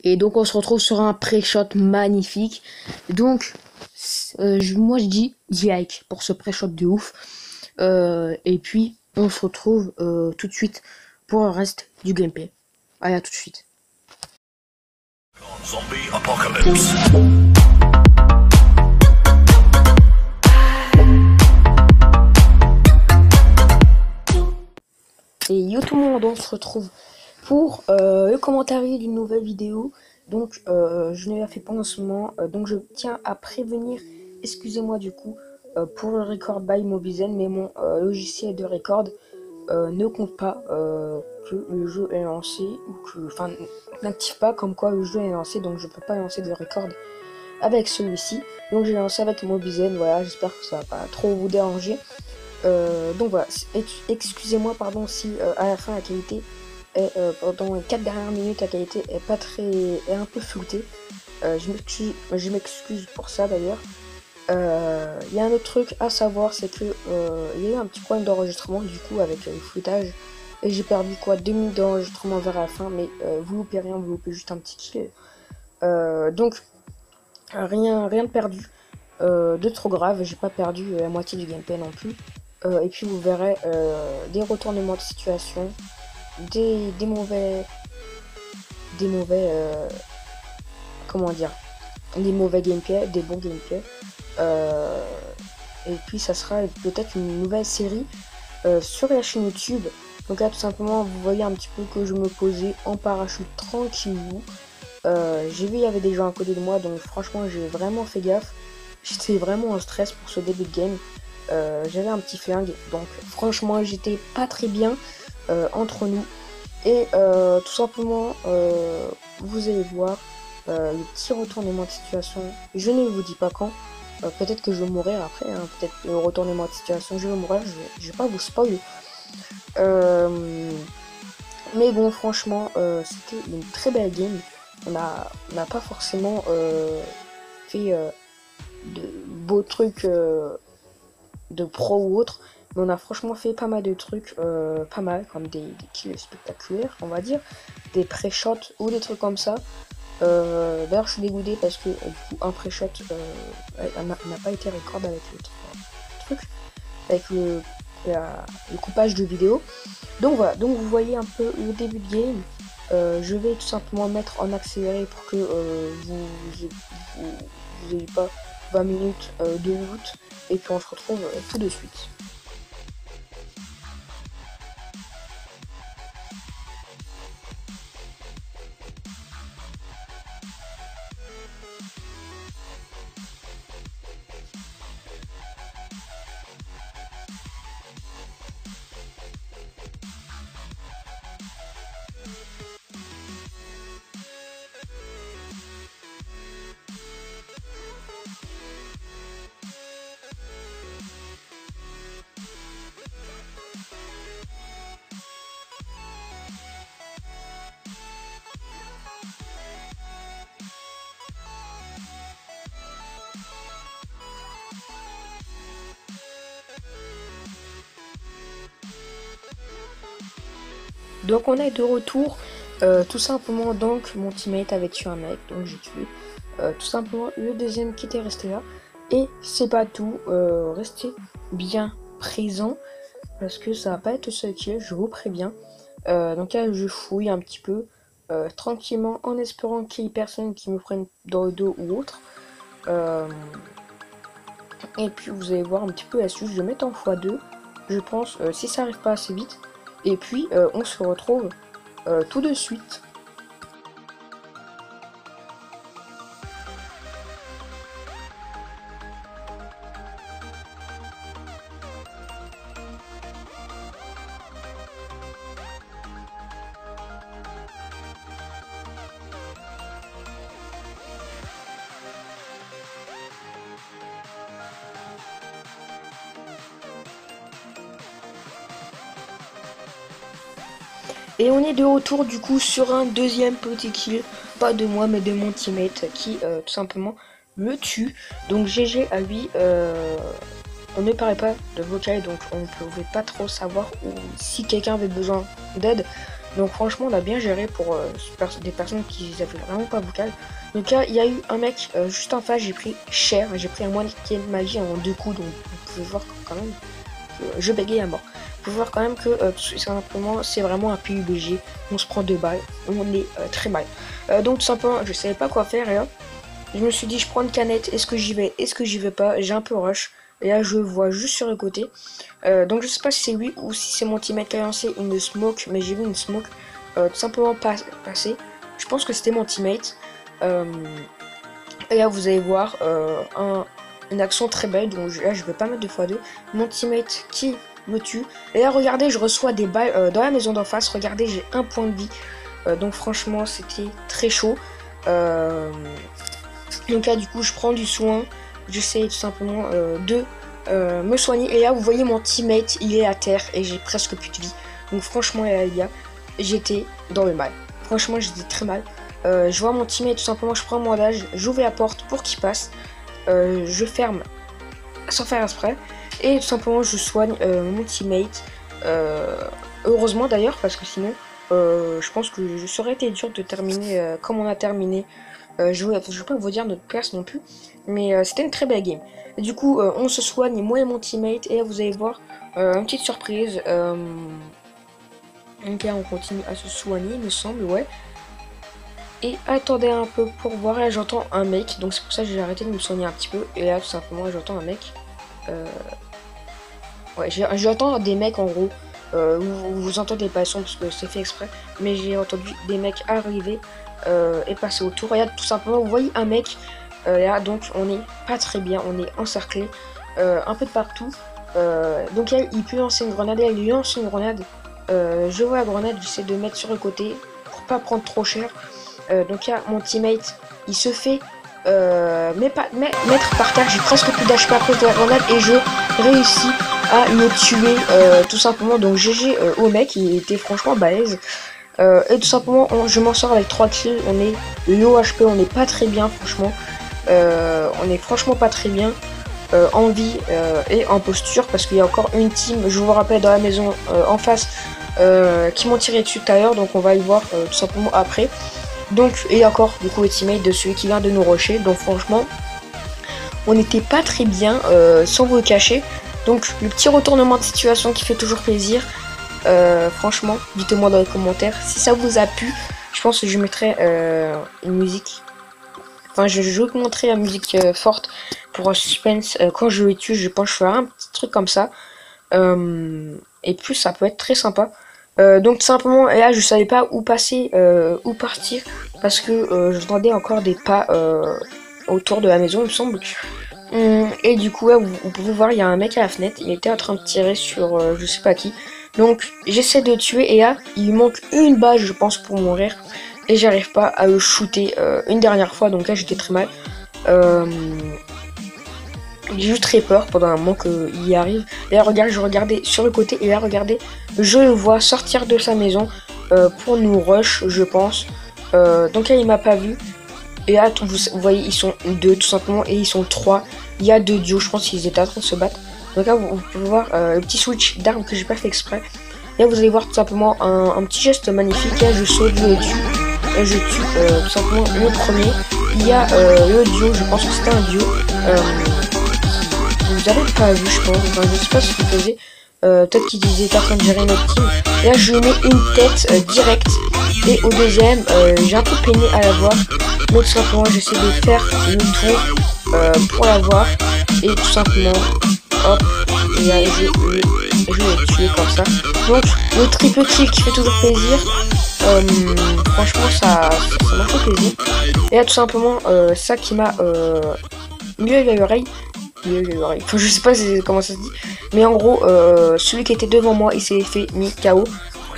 Et donc on se retrouve sur un pré-shot magnifique. Donc moi je dis like pour ce pré-shot de ouf. Et puis on se retrouve tout de suite pour le reste du gameplay. Allez, à tout de suite. Zombie Apocalypse. Et yo tout le monde, on se retrouve pour le commentaire d'une nouvelle vidéo. Donc je ne la fais pas en ce moment, donc je tiens à prévenir, excusez-moi du coup, pour le record by Mobizen, mais mon logiciel de record ne compte pas que le jeu est lancé, ou que, enfin, n'active pas comme quoi le jeu est lancé, donc je peux pas lancer de record avec celui-ci. Donc j'ai lancé avec Mobizen, voilà, j'espère que ça va pas trop vous déranger. Donc voilà, excusez-moi pardon si à la fin la qualité est, pendant les 4 dernières minutes la qualité est pas très, est un peu floutée. Je m'excuse pour ça d'ailleurs. Il y a un autre truc à savoir, c'est que il y a eu un petit problème d'enregistrement du coup avec le floutage, et j'ai perdu quoi 2 minutes d'enregistrement vers la fin, mais vous loupez rien, vous loupez juste un petit kill. Donc rien de perdu, de trop grave, j'ai pas perdu la moitié du gameplay non plus. Et puis vous verrez des retournements de situation, des mauvais, comment dire, des mauvais gameplay, des bons gameplay. Et puis ça sera peut-être une nouvelle série sur la chaîne YouTube. Donc là tout simplement vous voyez un petit peu que je me posais en parachute tranquillou. J'ai vu il y avait des gens à côté de moi, donc franchement j'ai vraiment fait gaffe. J'étais vraiment en stress pour ce début de game. J'avais un petit flingue, donc franchement j'étais pas très bien entre nous. Et tout simplement vous allez voir le petit retournement de situation. Je ne vous dis pas quand. Peut-être que je vais mourir après, hein. Peut-être le retournement de situation, je vais mourir, je vais pas vous spoiler. Mais bon, franchement, c'était une très belle game. On n'a pas forcément fait de beaux trucs de pro ou autre, mais on a franchement fait pas mal de trucs, pas mal, comme des kills spectaculaires, on va dire, des pré-shots ou des trucs comme ça. D'ailleurs je suis dégoûté parce que du coup un pré-shot n'a pas été record avec le truc, avec le coupage de vidéo. Donc voilà, donc vous voyez un peu le début de game. Je vais tout simplement mettre en accéléré pour que vous ayez pas 20 minutes de loot, et puis on se retrouve tout de suite. Donc on est de retour, tout simplement. Donc mon teammate avait tué un mec, donc j'ai tué tout simplement le deuxième qui était resté là. Et c'est pas tout, restez bien présent parce que ça va pas être le seul kill, je vous préviens. Donc là je fouille un petit peu tranquillement, en espérant qu'il y ait personne qui me prenne dans le dos ou autre. Et puis vous allez voir un petit peu la suite, je vais mettre en x2 je pense, si ça arrive pas assez vite. Et puis on se retrouve tout de suite. Et on est de retour du coup sur un deuxième petit kill, pas de moi mais de mon teammate qui tout simplement me tue. Donc GG à lui, on ne parlait pas de vocal, donc on ne pouvait pas trop savoir si quelqu'un avait besoin d'aide. Donc franchement on a bien géré pour des personnes qui avaient vraiment pas vocal. Donc là il y a eu un mec juste en face, j'ai pris cher, j'ai pris un moitié de magie en 2 coups, donc vous pouvez voir quand même que je bégaye à mort. Vous pouvez voir quand même que simplement c'est vraiment un PUBG, on se prend 2 balles, on est très mal. Donc tout simplement je savais pas quoi faire et là je me suis dit je prends une canette, est-ce que j'y vais, est-ce que j'y vais pas, j'ai un peu rush. Et là je vois juste sur le côté. Donc je sais pas si c'est lui ou si c'est mon teammate qui a lancé une smoke, mais j'ai vu une smoke tout simplement passer. Je pense que c'était mon teammate. Et là vous allez voir une action très belle, donc là je vais pas mettre 2x2. Mon teammate qui me tue. Et là regardez, je reçois des balles dans la maison d'en face. Regardez, j'ai 1 point de vie. Donc franchement c'était très chaud. Donc là du coup je prends du soin. J'essaie tout simplement de me soigner. Et là vous voyez mon teammate il est à terre et j'ai presque plus de vie. Donc franchement là les gars, j'étais dans le mal. Franchement j'étais très mal. Je vois mon teammate tout simplement, je prends un bandage, j'ouvre la porte pour qu'il passe. Je ferme sans faire exprès. Et tout simplement je soigne mon teammate. Heureusement d'ailleurs parce que sinon je pense que ça aurait été dur de terminer comme on a terminé. Je vais pas vous dire notre place non plus, mais c'était une très belle game. Et du coup, on se soigne, moi et mon teammate, et là vous allez voir une petite surprise. Donc là, on continue à se soigner, il me semble, ouais. Et attendez un peu pour voir, là j'entends un mec, donc c'est pour ça que j'ai arrêté de me soigner un petit peu. Et là, tout simplement, j'entends un mec. Ouais, j'entends des mecs en gros. Vous entendez pas le son parce que c'est fait exprès, mais j'ai entendu des mecs arriver et passer autour. Regarde, tout simplement, vous voyez un mec là, donc on est pas très bien, on est encerclé un peu de partout. Donc il peut lancer une grenade, il lance une grenade. Je vois la grenade, j'essaie de mettre sur le côté pour pas prendre trop cher. Donc là, mon teammate, il se fait mettre par terre. J'ai presque plus d'HP à cause de la grenade et je réussis à le tuer tout simplement. Donc GG au mec, il était franchement balèze. Et tout simplement je m'en sors avec 3 kills. On est low HP, on n'est pas très bien franchement. On est franchement pas très bien en vie et en posture, parce qu'il y a encore une team, je vous rappelle, dans la maison en face qui m'ont tiré dessus tout à l'heure. Donc on va y voir tout simplement après. Donc, et encore du coup le teammate de celui qui vient de nous rusher. Donc franchement on n'était pas très bien sans vous le cacher. Donc le petit retournement de situation qui fait toujours plaisir. Franchement, dites-moi dans les commentaires si ça vous a plu. Je pense que je mettrai une musique. Enfin, je vous montrerai la musique forte pour un suspense. Quand je le tue, je pense que je ferai un petit truc comme ça. Et plus, ça peut être très sympa. Donc tout simplement, là, je savais pas où passer, où partir, parce que j'entendais encore des pas autour de la maison, il me semble. Et du coup, là, vous pouvez voir, il y a un mec à la fenêtre. Il était en train de tirer sur je sais pas qui. Donc j'essaie de le tuer et là il lui manque une balle je pense pour mourir. Et j'arrive pas à le shooter une dernière fois, donc là j'étais très mal. J'ai eu très peur pendant un moment qu'il y arrive. Et là regardez, je regardais sur le côté et là regardez, je le vois sortir de sa maison pour nous rush je pense. Donc là il m'a pas vu. Et là vous voyez ils sont 2 tout simplement et ils sont 3. Il y a 2 duos, je pense qu'ils étaient en train de se battre. Donc là vous pouvez voir le petit switch d'armes que j'ai pas fait exprès. Là vous allez voir tout simplement un petit geste magnifique. Là je saute, je tue. Je tue tout simplement le premier. Il y a le duo, je pense que c'était un duo. Vous avez pas vu je pense, enfin, je sais pas ce qu'il faisait. Peut-être qu'ils étaient en train de gérer notre team. Et là je lui mets une tête directe. Et au deuxième, j'ai un peu peiné à l'avoir. Donc tout simplement j'essaie de faire le tour pour l'avoir. Et tout simplement, hop, et là je l'ai tué comme ça. Donc le triple kill qui fait toujours plaisir. Franchement ça m'a fait plaisir. Et là tout simplement ça qui m'a mieux à l'oreille. Enfin je sais pas comment ça se dit. Mais en gros celui qui était devant moi il s'est fait mis KO.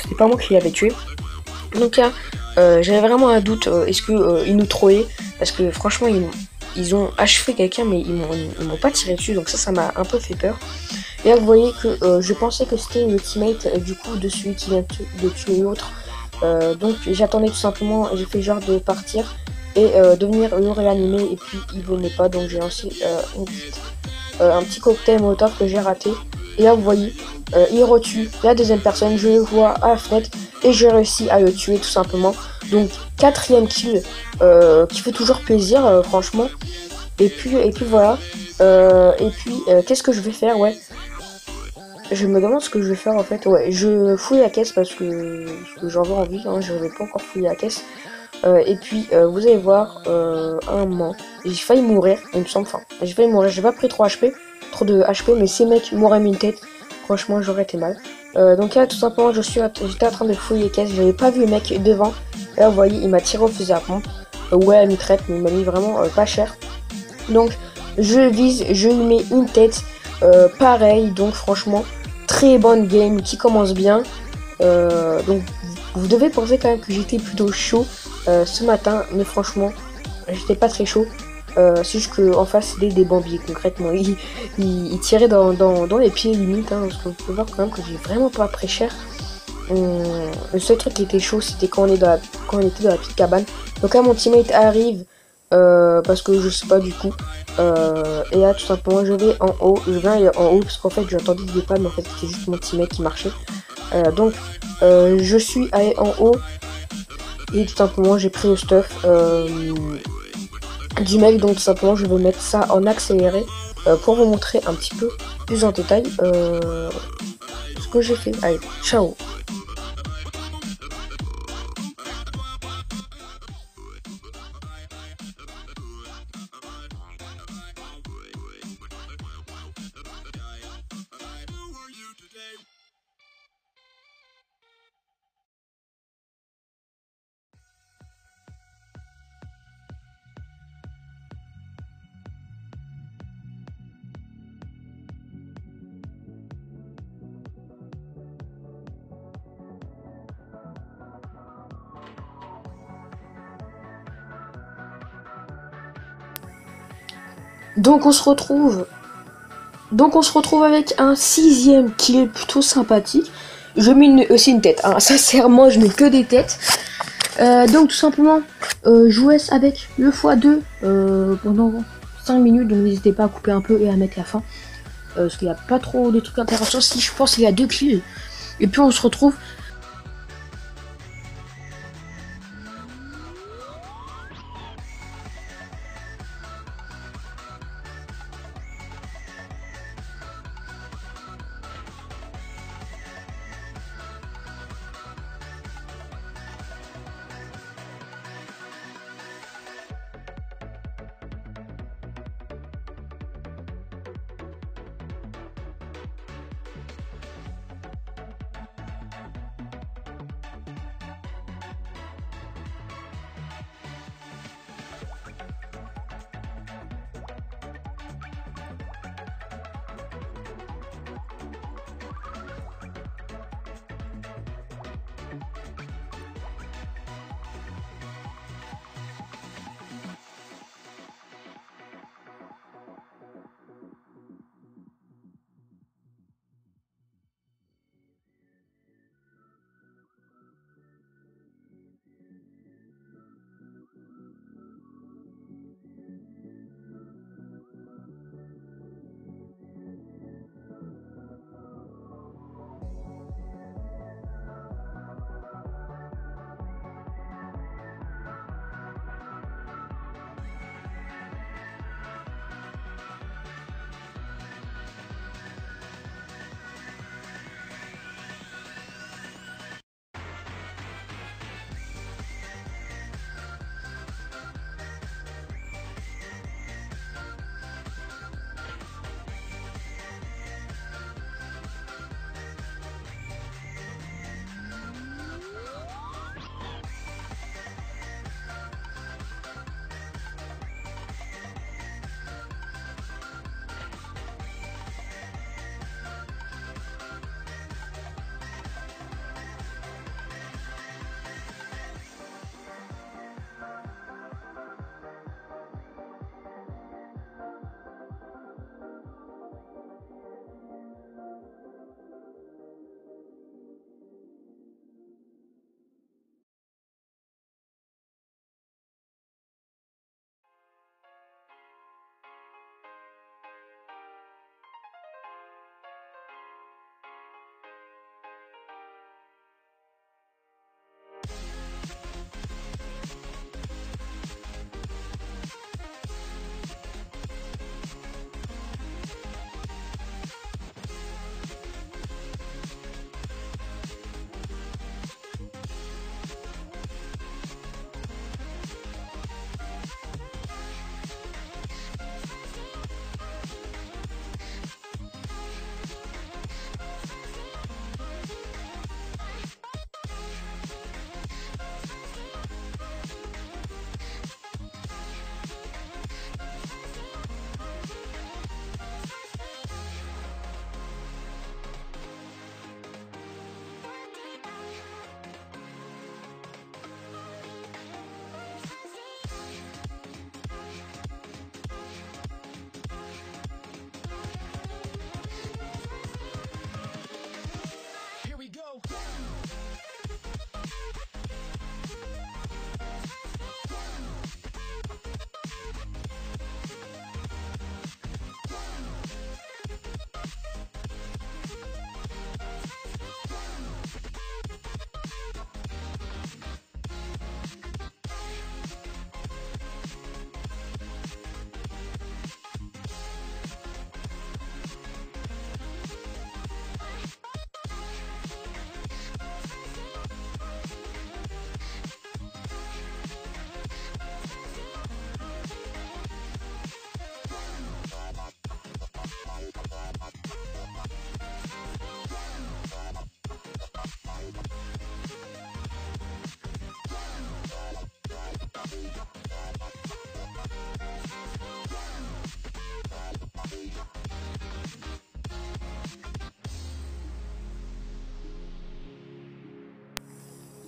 C'était pas moi qui l'avais tué. Donc là j'avais vraiment un doute, est-ce que ils nous trollaient, parce que franchement ils ont achevé quelqu'un mais ils m'ont pas tiré dessus, donc ça m'a un peu fait peur. Et là vous voyez que je pensais que c'était le teammate du coup de celui qui vient de tuer l'autre. Donc j'attendais tout simplement, j'ai fait genre de partir et de venir le réanimer, et puis il venait pas, donc j'ai lancé un petit cocktail molotov que j'ai raté. Et là vous voyez il retue la deuxième personne, je le vois à la fenêtre et j'ai réussi à le tuer tout simplement. Donc quatrième kill qui fait toujours plaisir franchement. Et puis voilà. Qu'est-ce que je vais faire? Ouais. Je me demande ce que je vais faire en fait. Ouais, je fouille la caisse parce que j'en ai envie. Hein, je n'avais pas encore fouillé la caisse. Vous allez voir, à un moment, j'ai failli mourir, il me semble. Enfin, j'ai failli mourir. J'ai pas pris trop de HP, mais ces mecs m'auraient mis une tête. Franchement, j'aurais été mal. Donc là, tout simplement, j'étais en train de fouiller les caisses. J'avais pas vu le mec devant. Là, vous voyez, il m'a tiré au fusil à pompe. Ouais, à mitraille, mais il m'a mis vraiment pas cher. Donc, je vise, je lui mets une tête. Pareil, donc franchement, très bonne game qui commence bien. Donc, vous devez penser quand même que j'étais plutôt chaud ce matin, mais franchement, j'étais pas très chaud. C'est juste qu'en face, c'était des bambiers, concrètement. Il tirait dans les pieds limite, hein, parce qu'on peut voir quand même que j'ai vraiment pas pris cher. Le seul truc qui était chaud, c'était quand on était dans la petite cabane. Donc là, mon teammate arrive, parce que je sais pas du coup. Et là, tout simplement, je vais en haut. Je viens aller en haut, parce qu'en fait, j'ai entendu des pannes, mais en fait, c'était juste mon teammate qui marchait. Donc, je suis allé en haut. Et tout simplement, j'ai pris le stuff du mec. Donc, tout simplement, je vais mettre ça en accéléré pour vous montrer un petit peu plus en détail ce que j'ai fait. Allez, ciao! Donc on se retrouve avec un 6ème kill plutôt sympathique. Je mets aussi une tête, hein. Sincèrement, je mets que des têtes. Donc tout simplement, je vous laisse avec le x2 pendant 5 minutes. Donc n'hésitez pas à couper un peu et à mettre la fin. Parce qu'il n'y a pas trop de trucs intéressants. Si je pense qu'il y a 2 kills. Et puis on se retrouve.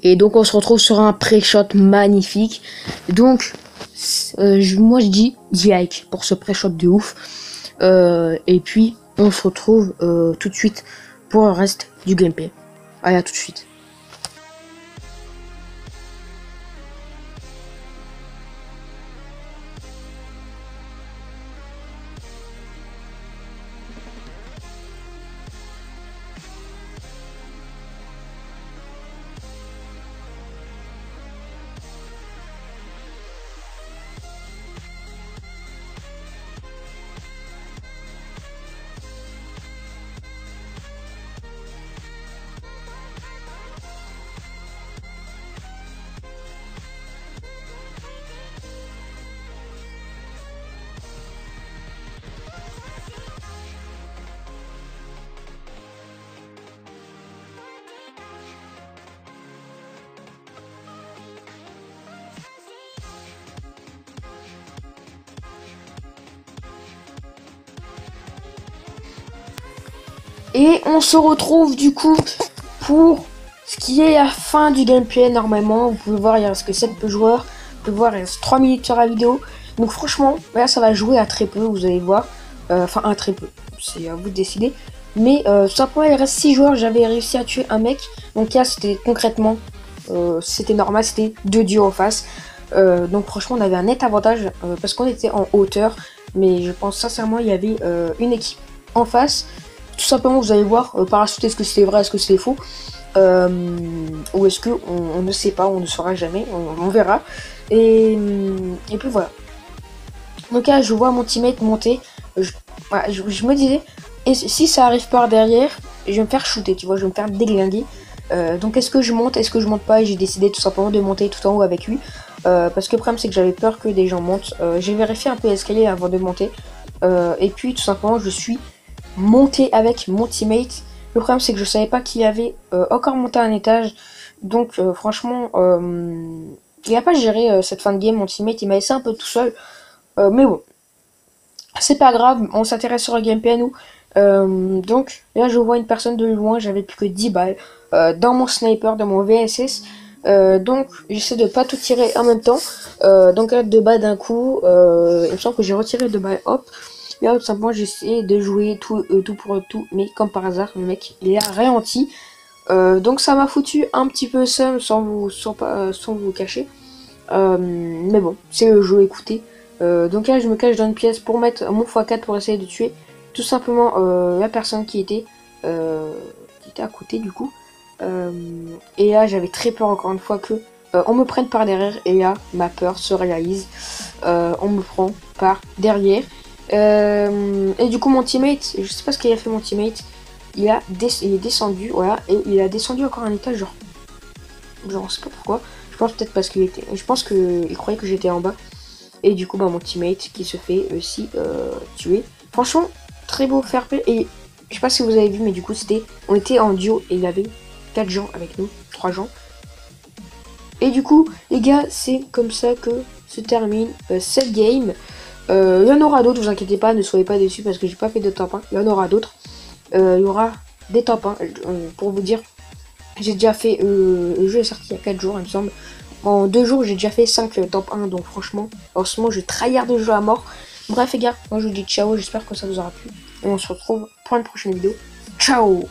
Et donc on se retrouve sur un pré-shot magnifique. Donc moi je dis like pour ce pré-shot de ouf. Et puis on se retrouve tout de suite pour le reste du gameplay. Allez, à tout de suite. Et on se retrouve du coup pour ce qui est la fin du gameplay. Normalement, vous pouvez voir, il reste que 7 joueurs. Vous pouvez voir, il reste 3 minutes sur la vidéo. Donc franchement, là ça va jouer à très peu, vous allez voir. Enfin, à très peu, c'est à vous de décider. Mais tout simplement, il reste 6 joueurs. J'avais réussi à tuer un mec. Donc là, c'était concrètement, c'était normal, c'était 2 duos en face. Donc franchement, on avait un net avantage parce qu'on était en hauteur. Mais je pense sincèrement, il y avait une équipe en face. Tout simplement, vous allez voir par la suite, est-ce que c'est vrai, est-ce que c'est faux, ou est-ce que on ne sait pas, on ne saura jamais, on verra. Et puis voilà. Donc là, je vois mon teammate monter. Je me disais, et si ça arrive par derrière, je vais me faire shooter, tu vois, je vais me faire déglinguer. Donc est-ce que je monte, est-ce que je monte pas? Et j'ai décidé tout simplement de monter tout en haut avec lui. Parce que le problème, c'est que j'avais peur que des gens montent. J'ai vérifié un peu l'escalier avant de monter. Et puis tout simplement, je suis monter avec mon teammate. Le problème, c'est que je savais pas qu'il avait encore monté un étage. Donc franchement, il a pas géré cette fin de game. Mon teammate, il m'a laissé un peu tout seul. Mais bon, c'est pas grave, on s'intéresse sur le gameplay à nous. Donc là, je vois une personne de loin. J'avais plus que 10 balles dans mon sniper, dans mon VSS. Donc j'essaie de pas tout tirer en même temps. Donc là, 2 balles d'un coup. Il me semble que j'ai retiré 2 balles, hop. Là, tout simplement, j'essaie de jouer tout pour tout, mais comme par hasard, le mec, il a ralenti. Donc ça m'a foutu un petit peu seum sans vous cacher. Mais bon, c'est le jeu, écoutez. Donc là, je me cache dans une pièce pour mettre mon x4 pour essayer de tuer tout simplement la personne qui était à côté du coup. Et là, j'avais très peur encore une fois que on me prenne par derrière. Et là, ma peur se réalise. On me prend par derrière. Et du coup mon teammate, je sais pas ce qu'il a fait mon teammate, il est descendu, voilà, et il a descendu encore un étage, genre je sais pas pourquoi, je pense peut-être parce qu'il était, je pense qu'il croyait que j'étais en bas, et du coup bah mon teammate qui se fait aussi tuer. Franchement, très beau fair play, et je sais pas si vous avez vu, mais du coup on était en duo, et il y avait 4 gens avec nous, 3 gens, et du coup les gars, c'est comme ça que se termine cette game. Il y en aura d'autres, vous inquiétez pas, ne soyez pas déçus parce que j'ai pas fait de top 1. Il y en aura d'autres. Il y aura des top 1. Pour vous dire, j'ai déjà fait. Le jeu est sorti il y a 4 jours, il me semble. En 2 jours, j'ai déjà fait 5 top 1. Donc, franchement, en ce moment, je tryhard de jeu à mort. Bref, les gars, moi je vous dis ciao. J'espère que ça vous aura plu. Et on se retrouve pour une prochaine vidéo. Ciao!